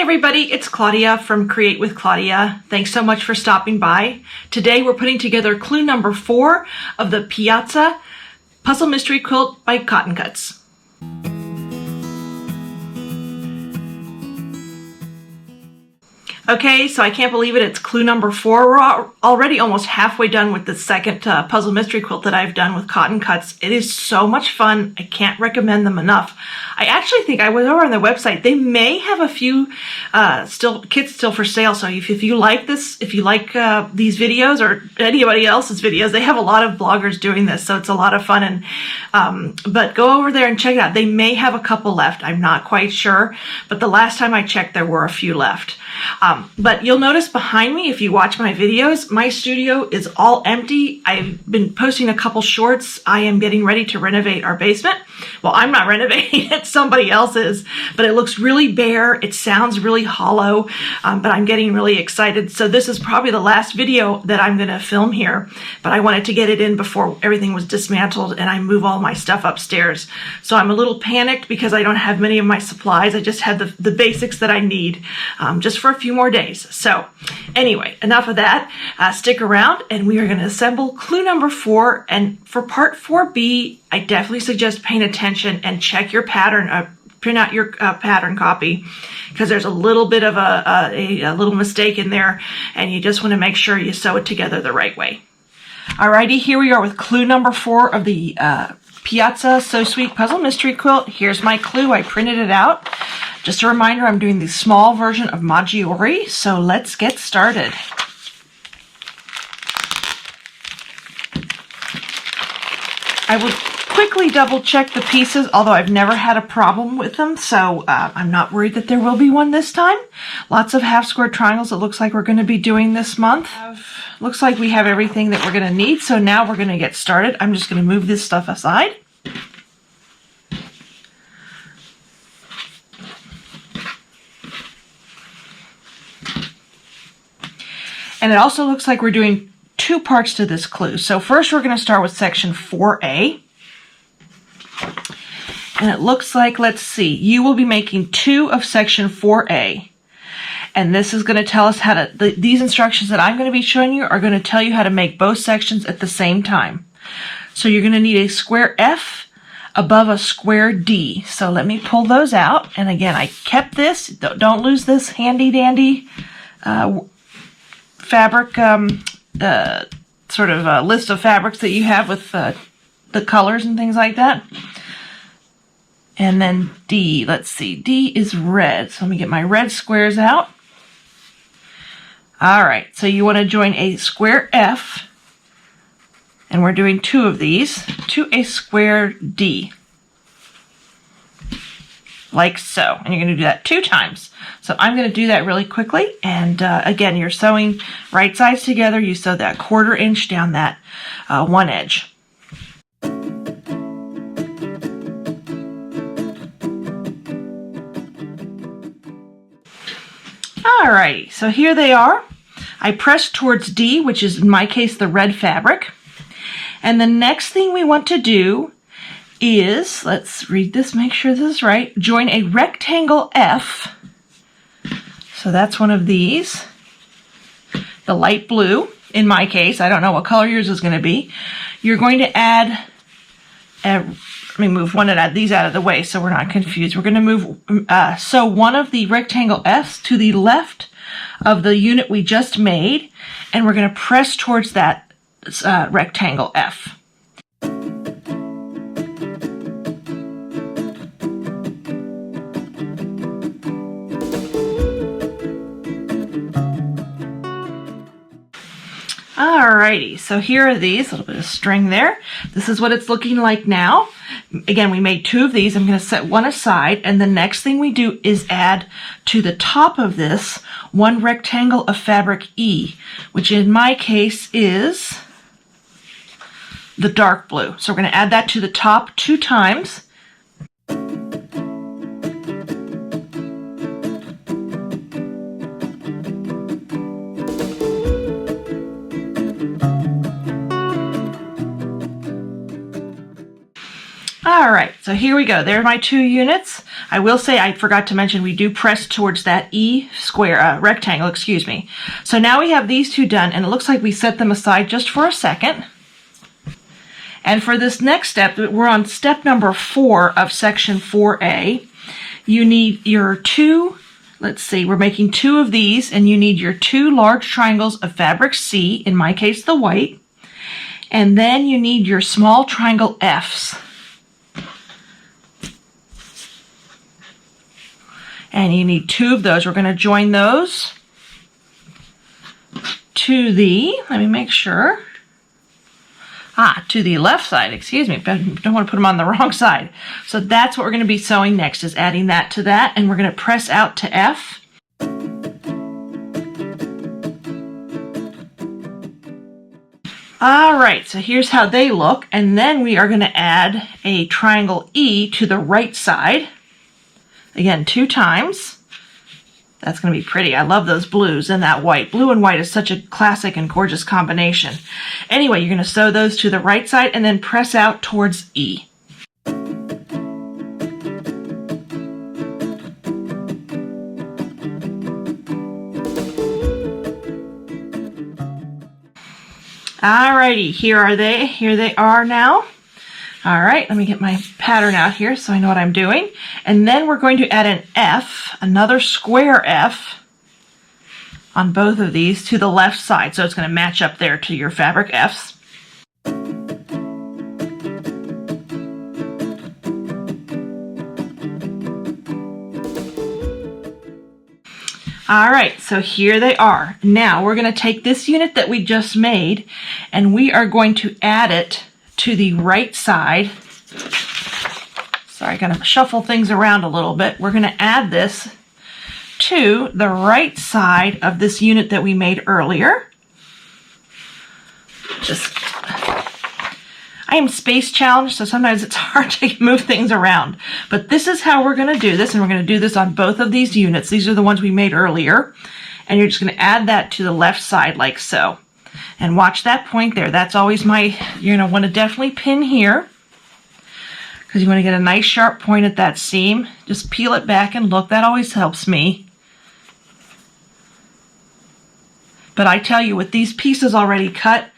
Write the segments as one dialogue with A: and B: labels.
A: everybody, it's Claudia from Create with Claudia. Thanks so much for stopping by. Today we're putting together clue number 4 of the Piazza Puzzle Mystery Quilt by Cotton Cuts. Okay, so I can't believe it, it's clue number 4. We're already almost halfway done with the second puzzle mystery quilt that I've done with Cotton Cuts. It is so much fun. I can't recommend them enough. I actually think I was over on their website. They may have a few kits still for sale. So if you like this, if you like these videos or anybody else's videos, they have a lot of bloggers doing this. So it's a lot of fun. And but go over there and check it out. They may have a couple left. I'm not quite sure. But the last time I checked, there were a few left. But you'll notice behind me, if you watch my videos, my studio is all empty. I've been posting a couple shorts. I am getting ready to renovate our basement. Well, I'm not renovating it, somebody else is, but it looks really bare. It sounds really hollow, but I'm getting really excited. So this is probably the last video that I'm gonna film here, but I wanted to get it in before everything was dismantled and I move all my stuff upstairs. So I'm a little panicked because I don't have many of my supplies. I just had the basics that I need just for a few more days. So anyway, enough of that. Stick around and we are going to assemble clue number 4. And for part 4B, I definitely suggest paying attention and check your pattern, print out your pattern copy, because there's a little bit of a little mistake in there and you just want to make sure you sew it together the right way. Alrighty, here we are with clue number 4 of the Piazza So Sweet Puzzle Mystery Quilt. Here's my clue. I printed it out. Just a reminder, I'm doing the small version of Maggiore, so let's get started. I will quickly double check the pieces, although I've never had a problem with them, so I'm not worried that there will be one this time. Lots of half square triangles it looks like we're going to be doing this month. Looks like we have everything that we're going to need, so now we're going to get started. I'm just going to move this stuff aside. And it also looks like we're doing 2 parts to this clue. So first we're going to start with section 4A. And it looks like, let's see, you will be making 2 of section 4A. And this is going to tell us how to, these instructions that I'm going to be showing you are going to tell you how to make both sections at the same time. So you're going to need a square F above a square D. So let me pull those out. And again, I kept this. Don't lose this handy dandy fabric sort of list of fabrics that you have with the colors and things like that. And then D, let's see, D is red. So let me get my red squares out. All right, so you want to join a square F, and we're doing 2 of these, to a square D. Like so, and you're going to do that 2 times. So I'm going to do that really quickly, and again, you're sewing right sides together. You sew that 1/4 inch down that one edge. Alrighty, so here they are. I pressed towards D, which is in my case the red fabric, and the next thing we want to do is, let's read this, make sure this is right, join a rectangle F. So that's one of these, the light blue in my case. I don't know what color yours is going to be. You're going to add, let me move one of these out of the way so we're not confused. We're going to move, sew one of the rectangle Fs to the left of the unit we just made, and we're going to press towards that rectangle F. Alrighty, so here are these, a little bit of string there. This is what it's looking like now. Again, we made 2 of these. I'm going to set one aside, and the next thing we do is add to the top of this 1 rectangle of fabric E, which in my case is the dark blue. So we're going to add that to the top 2 times. All right, so so here we go. There are my 2 units. I will say I forgot to mention we do press towards that E square, rectangle, excuse me. So now we have these 2 done, and it looks like we set them aside just for a second. And for this next step, we're on step number 4 of section 4A. You need your 2, let's see, we're making 2 of these, and you need your 2 large triangles of fabric C, in my case the white, and then you need your small triangle Fs. And you need 2 of those. We're going to join those to the, let me make sure, to the left side, excuse me, but I don't want to put them on the wrong side. So that's what we're going to be sewing next, is adding that to that, and we're going to press out to F. All right, so here's how they look, and then we are going to add a triangle E to the right side. Again, 2 times. That's going to be pretty. I love those blues and that white. Blue and white is such a classic and gorgeous combination. Anyway, you're going to sew those to the right side and then press out towards E. Alrighty, here are they. Here they are now. All right, let me get my pattern out here so I know what I'm doing. And then we're going to add an F, another square F, on both of these to the left side. So it's going to match up there to your fabric Fs. All right, so here they are. Now we're going to take this unit that we just made, and we are going to add it to the right side. Sorry, I'm going to shuffle things around a little bit. We're going to add this to the right side of this unit that we made earlier. I am space challenged, so sometimes it's hard to move things around. But this is how we're going to do this, and we're going to do this on both of these units. These are the ones we made earlier. And you're just going to add that to the left side like so. And watch that point there. That's always my, you're going to want to definitely pin here, because you want to get a nice sharp point at that seam. Just peel it back and look. That always helps me. But I tell you, with these pieces already cut,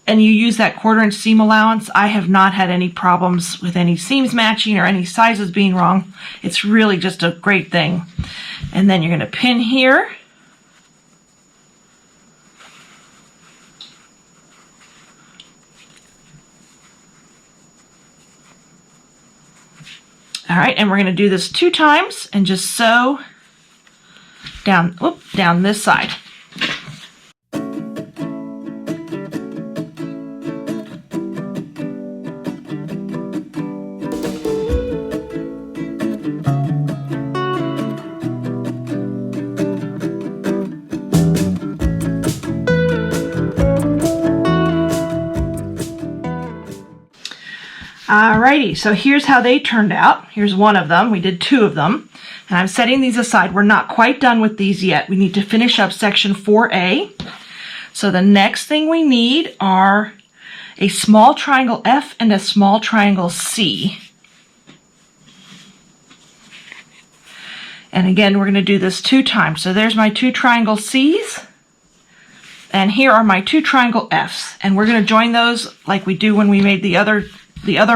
A: and you use that 1/4 inch seam allowance, I have not had any problems with any seams matching or any sizes being wrong. It's really just a great thing. And then you're going to pin here. All right, and we're going to do this 2 times and just sew down, down this side. Alrighty, so here's how they turned out. Here's one of them. We did 2 of them. And I'm setting these aside. We're not quite done with these yet. We need to finish up section 4A. So the next thing we need are a small triangle F and a small triangle C. And again, we're going to do this 2 times. So there's my 2 triangle C's. And here are my 2 triangle F's. And we're going to join those like we do when we made the other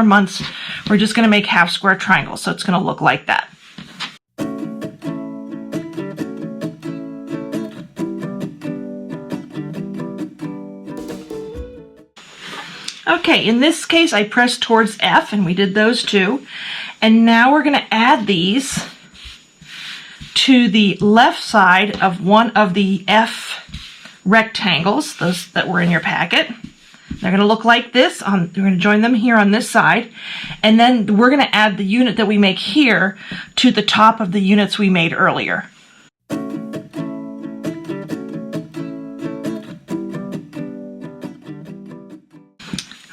A: months. We're just going to make half square triangles, so it's going to look like that. Okay, in this case I pressed towards F, and we did those 2. And now we're going to add these to the left side of one of the F rectangles, those that were in your packet. They're going to look like this. We're going to join them here on this side. And then we're going to add the unit that we make here to the top of the units we made earlier.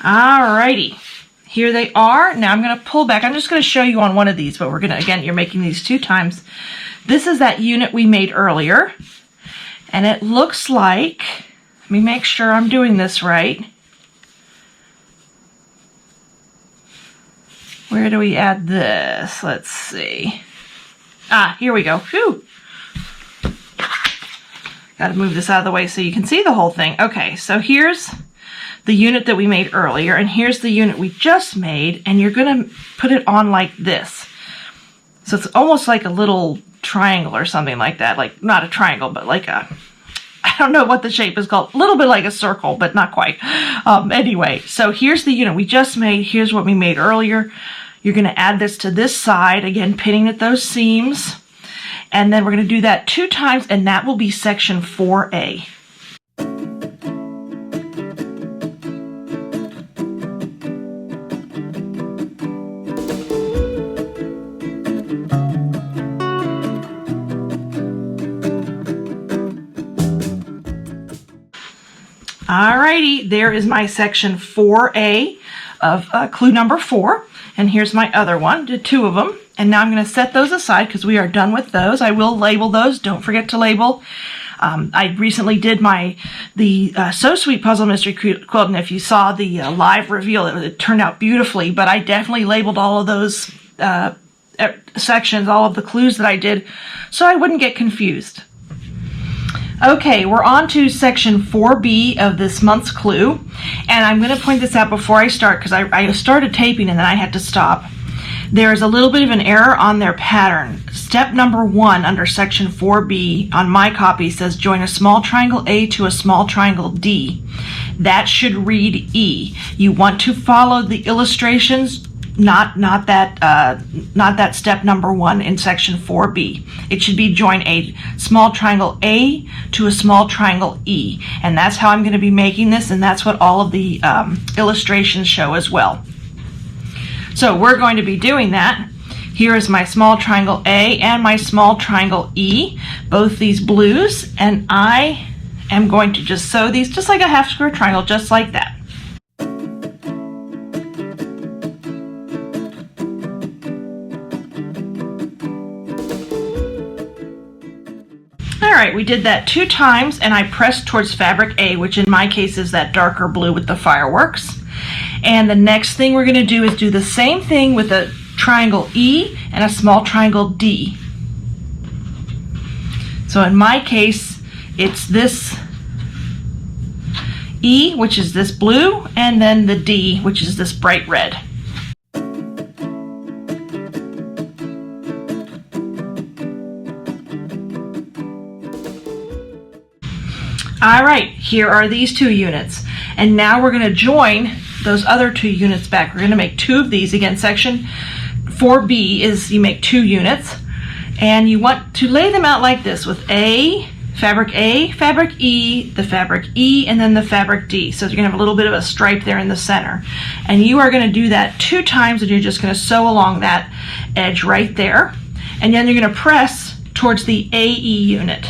A: Alrighty, here they are. Now I'm going to pull back. I'm just going to show you on one of these, but we're going to, again, you're making these 2 times. This is that unit we made earlier. And it looks like, let me make sure I'm doing this right. Where do we add this? Let's see. Ah, here we go. Phew. Got to move this out of the way so you can see the whole thing. Okay, so here's the unit that we made earlier, and here's the unit we just made, and you're going to put it on like this. So it's almost like a little triangle or something like that. Like, not a triangle, but like a, I don't know what the shape is called. A little bit like a circle, but not quite. Anyway, so here's the unit we just made. Here's what we made earlier. You're going to add this to this side, again, pinning at those seams. And then we're going to do that 2 times, and that will be section 4A. Alrighty, there is my section 4A of clue number 4. And here's my other one, did 2 of them. And now I'm going to set those aside because we are done with those. I will label those. Don't forget to label. I recently did the So Sweet Puzzle Mystery Quilt, and if you saw the live reveal, it turned out beautifully. But I definitely labeled all of those sections, all of the clues that I did, so I wouldn't get confused. Okay, we're on to section 4B of this month's clue, and I'm going to point this out before I start because I started taping and then I had to stop. There is a little bit of an error on their pattern. Step number 1 under section 4B on my copy says join a small triangle A to a small triangle D. That should read E. You want to follow the illustrations, not that step number 1 in section 4B. It should be join a small triangle A to a small triangle E. And that's how I'm going to be making this, and that's what all of the illustrations show as well. So we're going to be doing that. Here is my small triangle A and my small triangle E, both these blues, and I am going to just sew these just like a half square triangle, just like that. Alright, we did that 2 times, and I pressed towards fabric A, which in my case is that darker blue with the fireworks. And the next thing we're going to do is do the same thing with a triangle E and a small triangle D. So in my case, it's this E, which is this blue, and then the D, which is this bright red. All right, here are these 2 units. And now we're going to join those other 2 units back. We're going to make 2 of these. Again, section 4B is you make 2 units. And you want to lay them out like this with fabric E, the fabric E, and then the fabric D. So you're going to have a little bit of a stripe there in the center. And you are going to do that 2 times, and you're just going to sew along that edge right there. And then you're going to press towards the AE unit.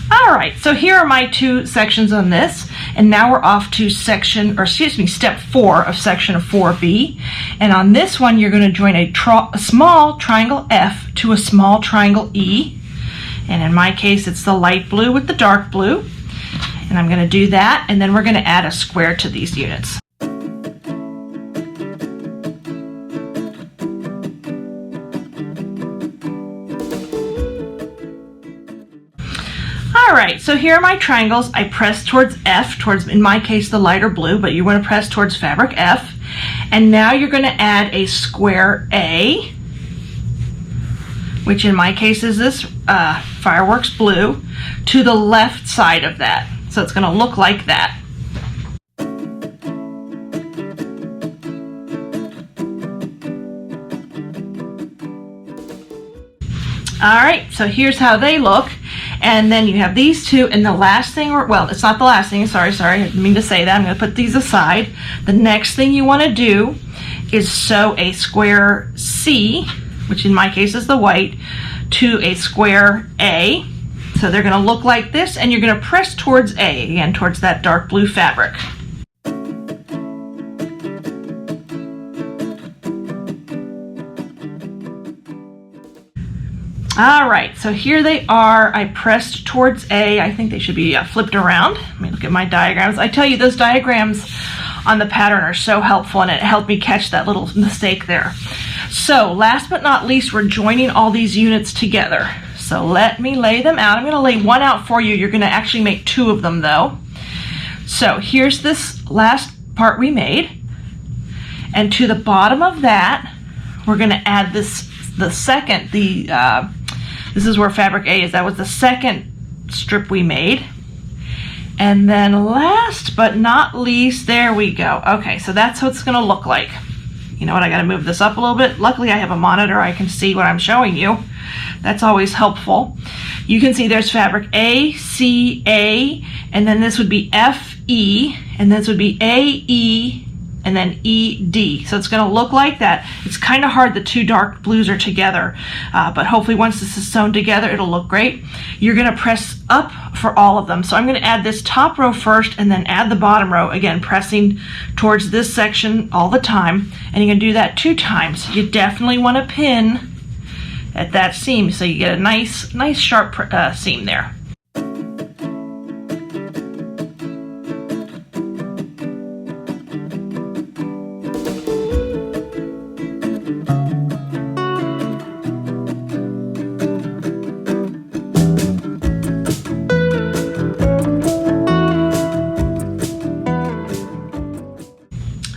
A: Alright, so here are my 2 sections on this, and now we're off to step 4 of section 4B. And on this one, you're going to join a small triangle F to a small triangle E. And in my case, it's the light blue with the dark blue. And I'm going to do that, and then we're going to add a square to these units. Alright, so here are my triangles. I press towards F, towards, in my case, the lighter blue, but you want to press towards fabric F. And now you're going to add a square A, which in my case is this fireworks blue, to the left side of that. So it's going to look like that. Alright, so here's how they look. And then you have these 2, and the last thing, well, it's not the last thing, sorry, I didn't mean to say that. I'm going to put these aside. The next thing you want to do is sew a square C, which in my case is the white, to a square A. So they're going to look like this, and you're going to press towards A, again, towards that dark blue fabric. All right, so here they are. I pressed towards A. I think they should be flipped around. Let me look at my diagrams. I tell you, those diagrams on the pattern are so helpful, and it helped me catch that little mistake there. So last but not least, we're joining all these units together. So let me lay them out. I'm going to lay one out for you. You're going to actually make two of them though. So here's this last part we made. And to the bottom of that, we're going to add this, this is where fabric A is. That was the second strip we made. And then last but not least, there we go. Okay, so that's what it's going to look like. You know what, I got to move this up a little bit. Luckily, I have a monitor. I can see what I'm showing you. That's always helpful. You can see there's fabric A, C, A, and then this would be F, E, and this would be A, E, and then E, D. So it's going to look like that. It's kind of hard, the two dark blues are together, but hopefully once this is sewn together, it'll look great. You're going to press up for all of them. So I'm going to add this top row first and then add the bottom row, again pressing towards this section all the time, and you're going to do that 2 times. You definitely want to pin at that seam so you get a nice sharp seam there.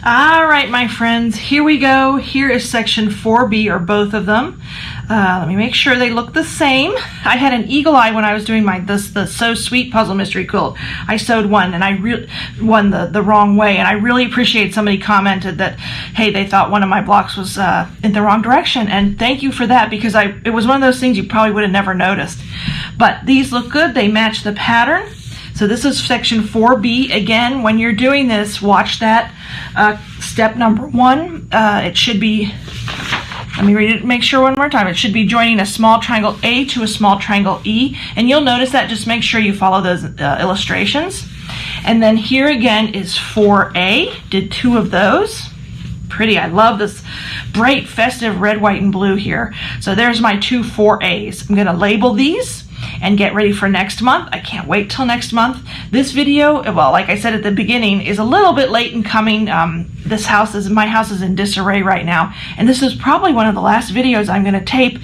A: All right, my friends, here we go. Here is section 4B, or both of them. Let me make sure they look the same. I had an eagle eye when I was doing the So Sweet Puzzle Mystery Quilt. I sewed one and I won the wrong way, and I really appreciate somebody commented that, hey, they thought one of my blocks was in the wrong direction, and thank you for that, because it was one of those things you probably would have never noticed. But these look good. They match the pattern. So this is section 4B. Again, when you're doing this, watch that step number 1. It should be, let me read it, make sure one more time. It should be joining a small triangle A to a small triangle E. And you'll notice that, just make sure you follow those illustrations. And then here again is 4A. Did 2 of those. Pretty. I love this bright festive red, white, and blue here. So there's my 2 4As. I'm going to label these and get ready for next month. I can't wait till next month. This video, well, like I said at the beginning, is a little bit late in coming. My house is in disarray right now, and this is probably one of the last videos I'm going to tape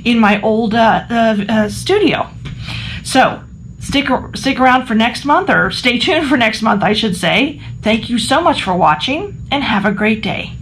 A: in my old studio. So stick around for next month, or stay tuned for next month, I should say. Thank you so much for watching, and have a great day.